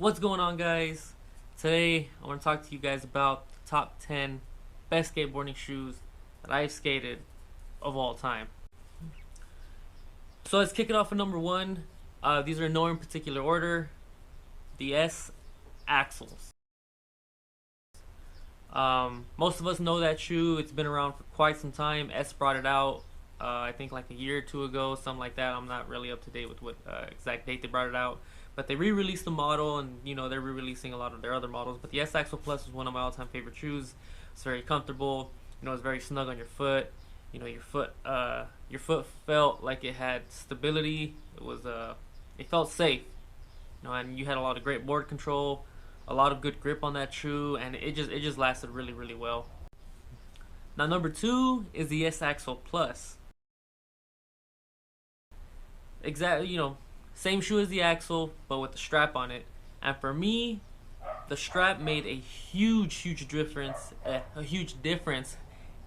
What's going on, guys? Today I want to talk to you guys about the top 10 best skateboarding shoes that I've skated of all time. So let's kick it off with number one. These are in no particular order. The S Axles. Most of us know that shoe. It's been around for quite some time. S brought it out, I think like a year or two ago, something like that. I'm not really up to date with what exact date they brought it out. But they re-released the model, and they're re-releasing a lot of their other models. But the S Axle Plus is one of my all-time favorite shoes. It's very comfortable. It's very snug on your foot. Your foot felt like it had stability. It felt safe. And you had a lot of great board control, a lot of good grip on that shoe, and it just lasted really, really well. Now number two is the S Axle Plus. Exactly, same shoe as the Axle, but with the strap on it. And for me, the strap made a huge difference, a huge difference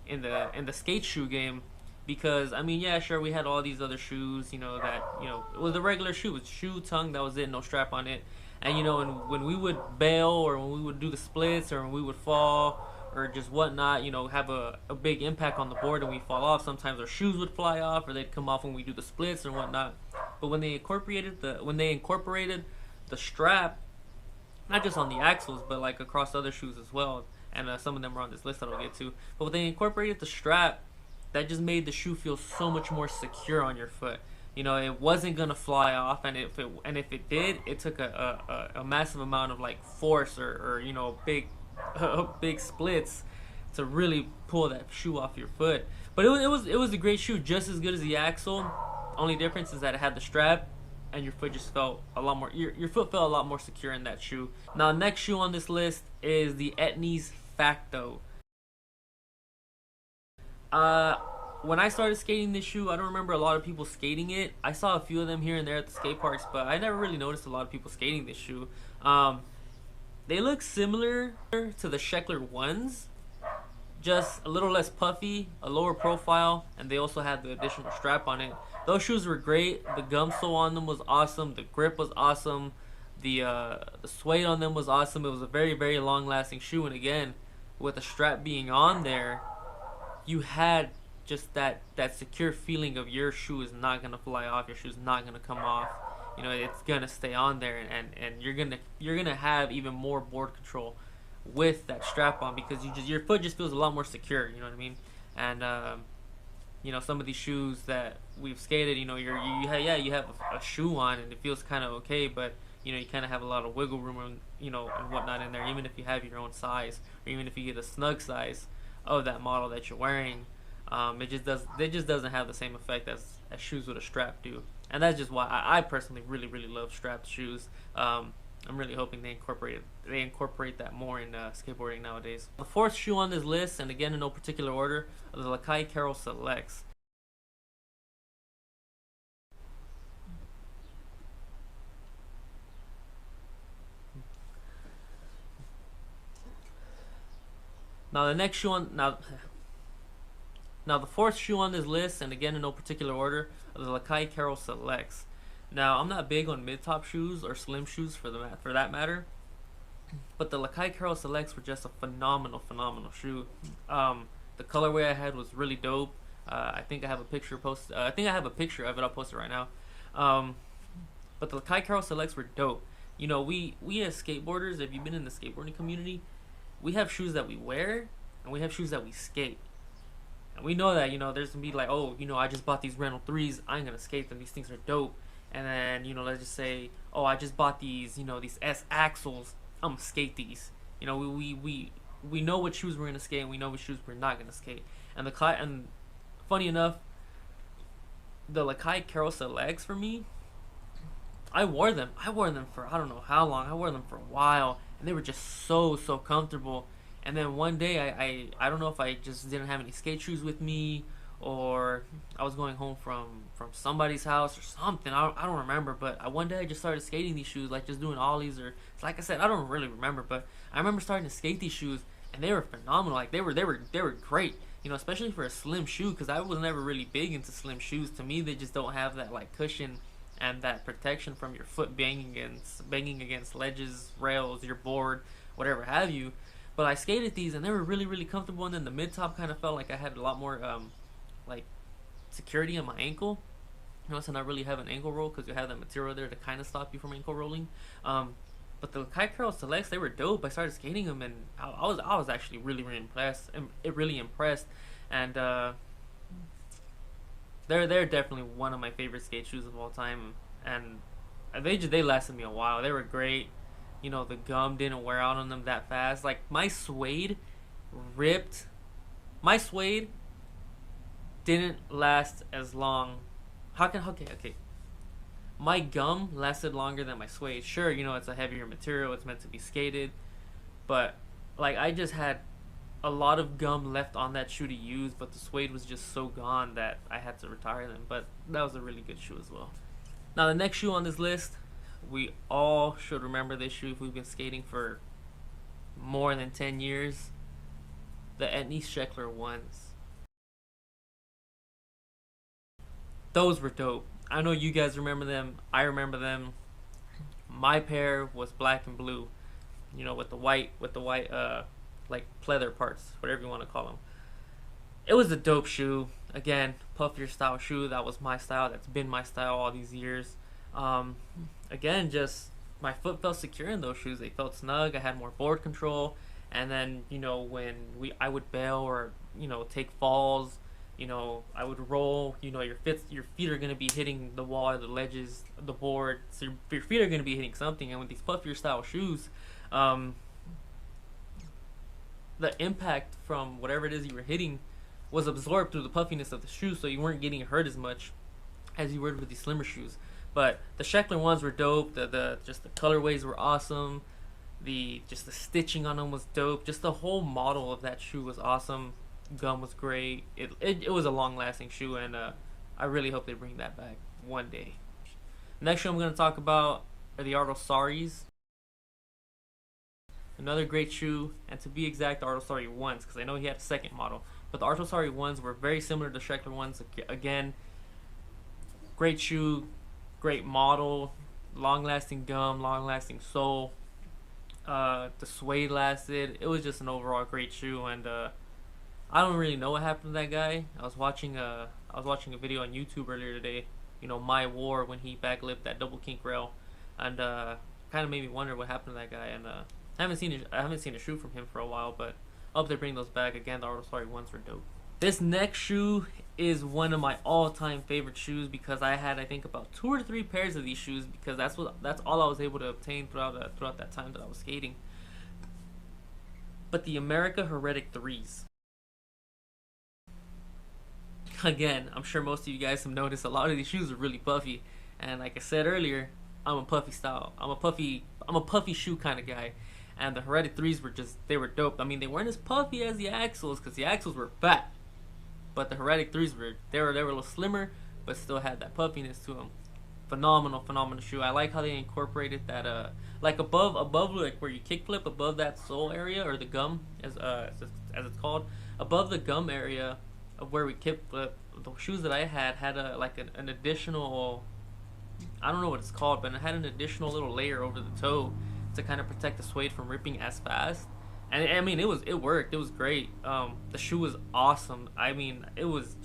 in the skate shoe game. Because yeah, sure, we had all these other shoes, it was a regular shoe, with shoe tongue, that was it, no strap on it. And when we would bail, or when we would do the splits, or when we would fall, or just whatnot, have a big impact on the board and we fall off. Sometimes our shoes would fly off, or they'd come off when we do the splits or whatnot. But when they incorporated the strap, not just on the axles, but like across other shoes as well, and some of them are on this list that I'll get to. But when they incorporated the strap, that just made the shoe feel so much more secure on your foot. It wasn't gonna fly off, and if it did, it took a massive amount of like force, or big splits to really pull that shoe off your foot. But it was a great shoe, just as good as the Axle. Only difference is that it had the strap, and your foot just felt a lot more. Your foot felt a lot more secure in that shoe. Now, next shoe on this list is the Etnies Facto. When I started skating this shoe, I don't remember a lot of people skating it. I saw a few of them here and there at the skate parks, but I never really noticed a lot of people skating this shoe. They look similar to the Sheckler ones, just a little less puffy, a lower profile, and they also had the additional strap on it. Those shoes were great. The gum sole on them was awesome. The grip was awesome. The suede on them was awesome. It was a very long lasting shoe, and again, with the strap being on there, you had just that secure feeling of your shoe is not gonna fly off, your shoe's not gonna come off. It's gonna stay on there, and you're gonna have even more board control with that strap on, because your foot just feels a lot more secure. You know what I mean? And some of these shoes that we've skated, you have a shoe on and it feels kind of okay, but you kind of have a lot of wiggle room, and whatnot in there, even if you have your own size, or even if you get a snug size of that model that you're wearing. It just doesn't have the same effect as shoes with a strap do. And that's just why I personally really love strapped shoes. I'm really hoping they incorporate that more in skateboarding nowadays. The fourth shoe on this list, and again in no particular order, are the Lakai Carroll Selects. Now the next shoe on now the fourth shoe on this list, and again in no particular order, are the Lakai Carroll Selects. Now, I'm not big on mid-top shoes or slim shoes for that matter, but the Lakai Carroll Selects were just a phenomenal shoe. The colorway I had was really dope. I think I have a picture posted. I think I have a picture of it. I'll post it right now. But the Lakai Carroll Selects were dope. We as skateboarders, if you've been in the skateboarding community, we have shoes that we wear, and we have shoes that we skate. And we know that, there's gonna be like, oh, I just bought these Reynolds 3s, I ain't gonna skate them, these things are dope. And then, let's just say, oh, I just bought these, these S Axles, I'm gonna skate these. We know what shoes we're gonna skate, and we know what shoes we're not gonna skate. And funny enough, the Lakai Carroll Selects, for me, I wore them for I don't know how long. I wore them for a while, and they were just so comfortable. And then one day, I don't know if I just didn't have any skate shoes with me, or I was going home from somebody's house or something. I don't remember, but one day I just started skating these shoes, like just doing ollies, or like I said, I don't really remember, but I remember starting to skate these shoes, and they were phenomenal. Like they were great, especially for a slim shoe, because I was never really big into slim shoes. To me, they just don't have that like cushion and that protection from your foot banging against ledges, rails, your board, whatever have you. But I skated these and they were really really comfortable, and then the mid top kind of felt like I had a lot more like security on my ankle. You know, to not really have an ankle roll because you have that material there to kind of stop you from ankle rolling. But the Kite Curl Selects, they were dope. I started skating them, and I was actually really really impressed. Really impressed, and they're definitely one of my favorite skate shoes of all time. And they lasted me a while. They were great. You know, the gum didn't wear out on them that fast. Like my suede ripped. My suede didn't last as long. Okay. My gum lasted longer than my suede. Sure, you know, it's a heavier material, it's meant to be skated, but like I just had a lot of gum left on that shoe to use, but the suede was just so gone that I had to retire them. But that was a really good shoe as well. Now the next shoe on this list, we all should remember this shoe if we've been skating for more than 10 years. The Etnies Schekler ones. Those were dope. I know you guys remember them. I remember them. My pair was black and blue, you know, with the white like pleather parts, whatever you want to call them. It was a dope shoe. Again, puffier style shoe. That was my style. That's been my style all these years. Um, Again, just my foot felt secure in those shoes. They felt snug. I had more board control. And then, you know, when I would bail or, you know, take falls, you know, I would roll. You know, your feet are gonna be hitting the wall or the ledges of the board, so your feet are gonna be hitting something. And with these puffier style shoes, um, the impact from whatever it is you were hitting was absorbed through the puffiness of the shoe, so you weren't getting hurt as much as you would with these slimmer shoes. But the Schekler ones were dope. The just the colorways were awesome. The stitching on them was dope. Just the whole model of that shoe was awesome. Gum was great. It was a long lasting shoe, and I really hope they bring that back one day. Next shoe I'm going to talk about are the Artossaris. Another great shoe, and to be exact, the Artossari ones, because I know he had a second model. But the Artossari ones were very similar to the Schekler ones. Again, great shoe, great model, long lasting gum, long lasting sole. The suede lasted. It was just an overall great shoe, and I don't really know what happened to that guy. I was watching a video on YouTube earlier today. You know, My War, when he backlipped that double kink rail, and kind of made me wonder what happened to that guy. And I haven't seen a shoe from him for a while, but I hope they bring those back again. The Artossari ones were dope. This next shoe is one of my all-time favorite shoes because I had, I think, about 2 or 3 pairs of these shoes because that's all I was able to obtain throughout that time that I was skating. But the America Heretic 3s. Again, I'm sure most of you guys have noticed a lot of these shoes are really puffy, and like I said earlier, I'm a puffy shoe kind of guy, and the Heretic 3s they were dope. I mean, they weren't as puffy as the Axles because the Axles were fat, but the Heretic 3s were a little slimmer, but still had that puffiness to them. Phenomenal shoe. I like how they incorporated that like above like where you kickflip above that sole area, or the gum as it's called, above the gum area of where we kickflip. The shoes that I had an additional, I don't know what it's called, but it had an additional little layer over the toe to kind of protect the suede from ripping as fast. And I mean, it worked. It was great. The shoe was awesome. I mean, it was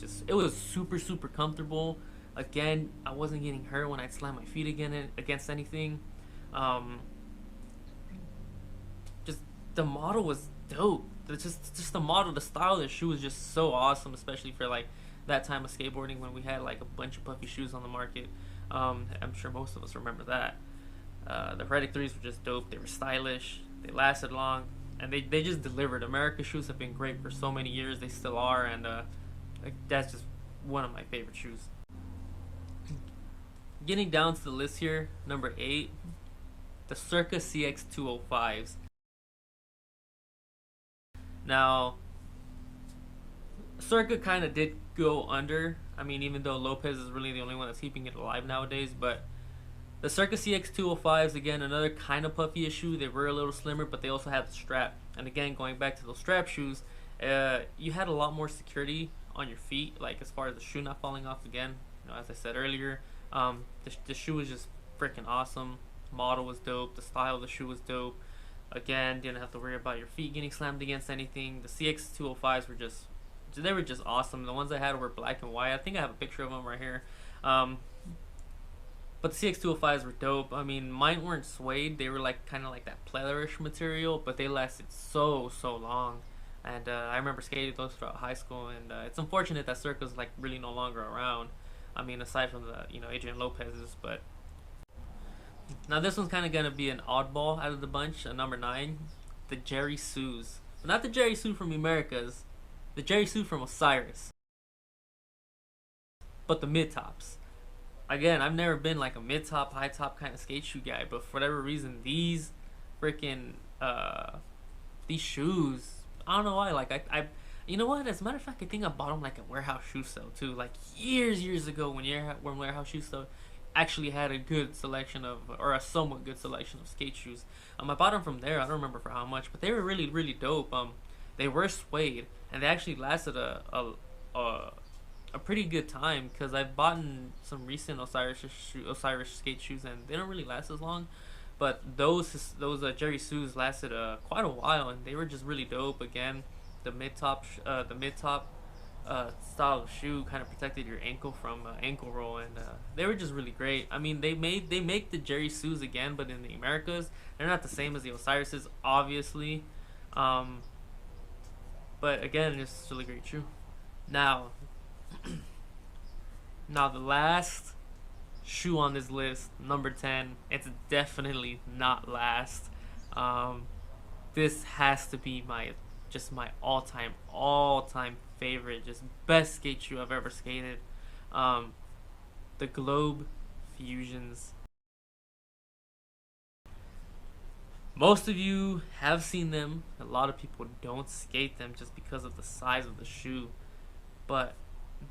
super comfortable. Again, I wasn't getting hurt when I'd slam my feet against anything. Just the model was dope. It's just the model, the style of the shoe was just so awesome, especially for like that time of skateboarding when we had like a bunch of puffy shoes on the market. I'm sure most of us remember that. The Heretic 3s were just dope. They were stylish. They lasted long, and they just delivered. America's shoes have been great for so many years. They still are, and that's just one of my favorite shoes. Getting down to the list here, number 8, the Circa CX205s. Now, Circa kind of did go under. I mean, even though Lopez is really the only one that's keeping it alive nowadays, but the Circa CX205s, again, another kind of puffy issue. They were a little slimmer, but they also had the strap. And again, going back to those strap shoes, you had a lot more security on your feet, like as far as the shoe not falling off again. You know, as I said earlier, The shoe was just freaking awesome. Model was dope. The style of the shoe was dope. Again, didn't have to worry about your feet getting slammed against anything. The CX205s were just, they were just awesome. The ones I had were black and white. I think I have a picture of them right here. But the CX205s were dope. I mean, mine weren't suede. They were like kind of like that pleatherish material, but they lasted so long. And I remember skating those throughout high school. And it's unfortunate that Circa's like really no longer around. I mean, aside from the Adrian Lopez's, but now this one's kind of gonna be an oddball out of the bunch. Number 9, the Jerry Sues, but not the Jerry Sue from Americas, the Jerry Sue from Osiris, but the mid tops. Again, I've never been like a mid top, high top kind of skate shoe guy, but for whatever reason, these freaking these shoes, I don't know why. Like I you know what? As a matter of fact, I think I bought them like at Warehouse Shoe Sale too, like years ago when Warehouse Shoe Sale actually had a good selection of, or a somewhat good selection of skate shoes. I bought them from there. I don't remember for how much, but they were really dope. They were suede, and they actually lasted a pretty good time because I've bought some recent Osiris skate shoes, and they don't really last as long. But those Jerry Sues lasted quite a while, and they were just really dope. Again, the mid top style of shoe kind of protected your ankle from ankle roll, and they were just really great. I mean, they make the Jerry Sues again, but in the Americas, they're not the same as the Osiris's, obviously. But again, it's really great shoe. Now, now the last shoe on this list, number 10. It's definitely not last. This has to be my all-time favorite, just best skate shoe I've ever skated. The Globe Fusions. Most of you have seen them. A lot of people don't skate them just because of the size of the shoe. But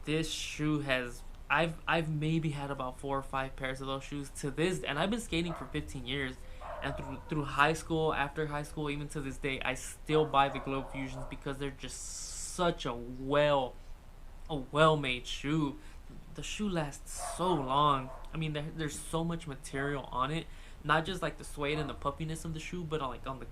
this shoe has, I've maybe had about 4 or 5 pairs of those shoes to this, and I've been skating for 15 years. And through high school, after high school, even to this day, I still buy the Globe Fusions because they're just such a well-made shoe. The shoe lasts so long. I mean, there's so much material on it, not just like the suede and the puffiness of the shoe, but on the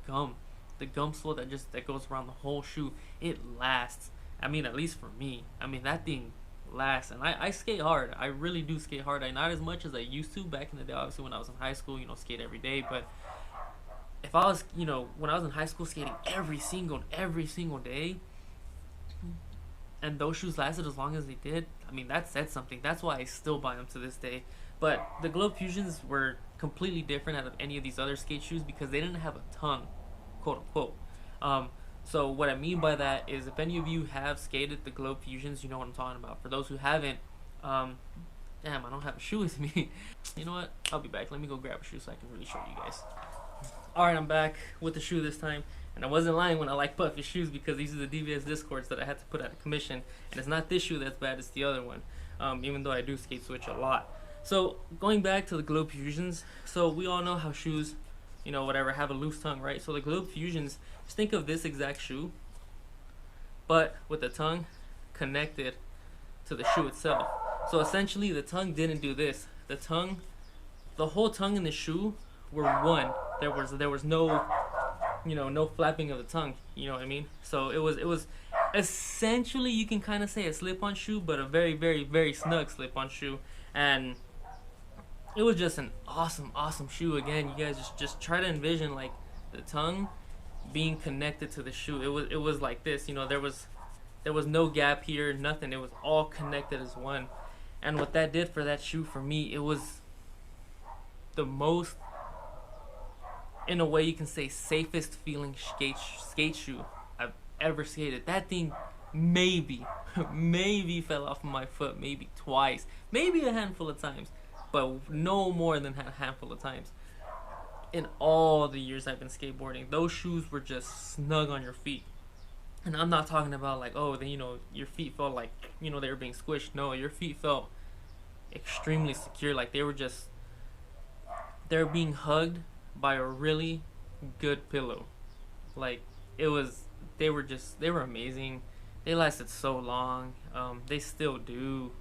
gum sole that goes around the whole shoe. It lasts. I mean, at least for me. I mean, that thing lasts, and I skate hard. I really do skate hard. Not as much as I used to back in the day. Obviously, when I was in high school, skate every day. But if I was, when I was in high school, skating every single day, and those shoes lasted as long as they did, I mean, that said something. That's why I still buy them to this day. But the Globe Fusions were completely different out of any of these other skate shoes because they didn't have a tongue, quote unquote. So what I mean by that is, if any of you have skated the Globe Fusions, you know what I'm talking about. For those who haven't, damn, I don't have a shoe with me. You know what? I'll be back. Let me go grab a shoe so I can really show you guys. Alright, I'm back with the shoe this time. And I wasn't lying when I like puffy shoes, because these are the DVS Discords that I had to put out of commission. And it's not this shoe that's bad, it's the other one. Even though I do skate switch a lot. So, going back to the Globe Fusions. So, we all know how shoes, whatever, have a loose tongue, right? So, the Globe Fusions, just think of this exact shoe, but with the tongue connected to the shoe itself. So, essentially, the tongue didn't do this. The whole tongue in the shoe were one. There was no, no flapping of the tongue. You know what I mean? So it was essentially, you can kind of say a slip-on shoe, but a very snug slip-on shoe. And it was just an awesome shoe. Again, you guys just try to envision like the tongue being connected to the shoe. It was like this. There was no gap here, nothing. It was all connected as one. And what that did for that shoe, for me, it was the most, in a way you can say, safest feeling skate shoe I've ever skated. That thing maybe fell off of my foot maybe twice, maybe a handful of times, but no more than a handful of times. In all the years I've been skateboarding, those shoes were just snug on your feet. And I'm not talking about like, oh, then your feet felt like, they were being squished. No, your feet felt extremely secure, like they were being hugged by a really good pillow. Like they were amazing. They lasted so long. They still do.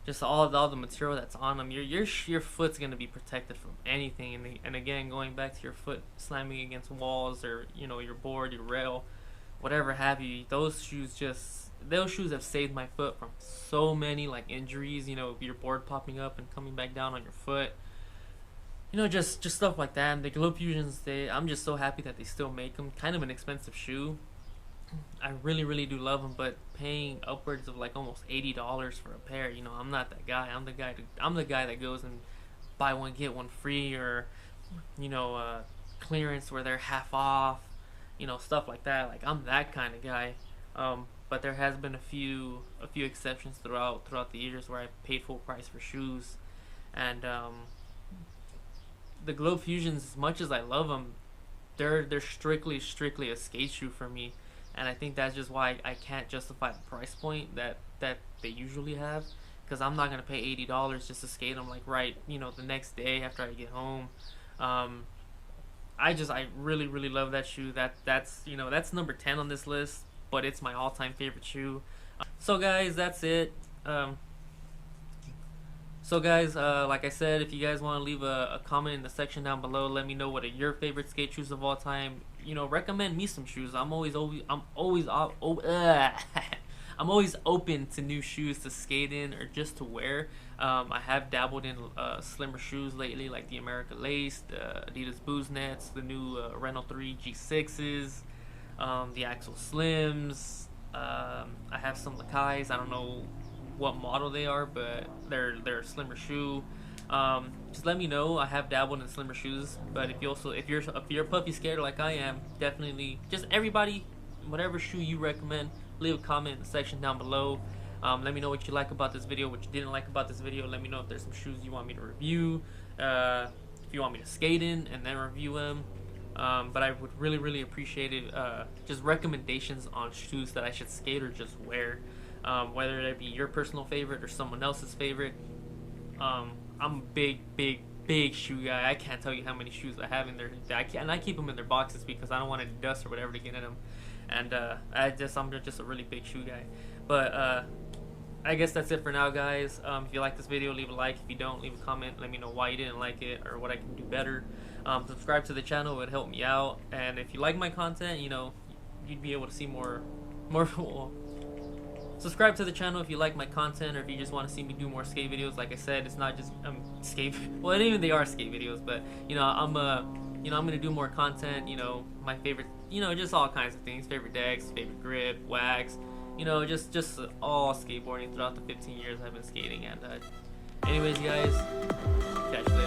just all the material that's on them. Your foot's gonna be protected from anything. And again, going back to your foot slamming against walls, or your board, your rail, whatever have you. Those shoes have saved my foot from so many like injuries. Your board popping up and coming back down on your foot. Just stuff like that. And the Globe Fusions, I'm just so happy that they still make them. Kind of an expensive shoe. I really, really do love them, but paying upwards of like almost $80 for a pair, I'm not that guy. I'm the guy that goes and buy one get one free, or clearance where they're half off, stuff like that. Like, I'm that kind of guy. But there has been a few exceptions throughout the years where I paid full price for shoes, and the Globe Fusions, as much as I love them, they're strictly a skate shoe for me. And I think that's just why I can't justify the price point that they usually have, because I'm not gonna pay $80 just to skate them like the next day after I get home. I really love that shoe. That's number 10 on this list, but it's my all-time favorite shoe. So guys, that's it. Like I said, if you guys want to leave a comment in the section down below, let me know what are your favorite skate shoes of all time. Recommend me some shoes. I'm always open to new shoes to skate in or just to wear. I have dabbled in slimmer shoes lately, like the America Lace, the Adidas Boost Nets, the new Reno 3 G6s, the Axel Slims. I have some Lakais. I don't know what model they are, but they're a slimmer shoe. Just let me know. I have dabbled in slimmer shoes, but if you're a puffy skater like I am, definitely, just everybody, whatever shoe you recommend, leave a comment in the section down below. Let me know what you like about this video, what you didn't like about this video. Let me know if there's some shoes you want me to review, if you want me to skate in and then review them. But I would really appreciate it, just recommendations on shoes that I should skate or just wear. Whether it be your personal favorite or someone else's favorite. I'm a big shoe guy. I can't tell you how many shoes I have in there. And I keep them in their boxes because I don't want any dust or whatever to get in them. And I'm just a really big shoe guy. But I guess that's it for now, guys. If you like this video, leave a like. If you don't, leave a comment. Let me know why you didn't like it or what I can do better. Subscribe to the channel. It would help me out. And if you like my content, you'd be able to see more. Subscribe to the channel if you like my content, or if you just want to see me do more skate videos. Like I said, it's not just skate. Well, even they are skate videos, but I'm gonna do more content. My favorite, just all kinds of things. Favorite decks, favorite grip, wax. Just all skateboarding throughout the 15 years I've been skating. And anyways, guys, catch you later.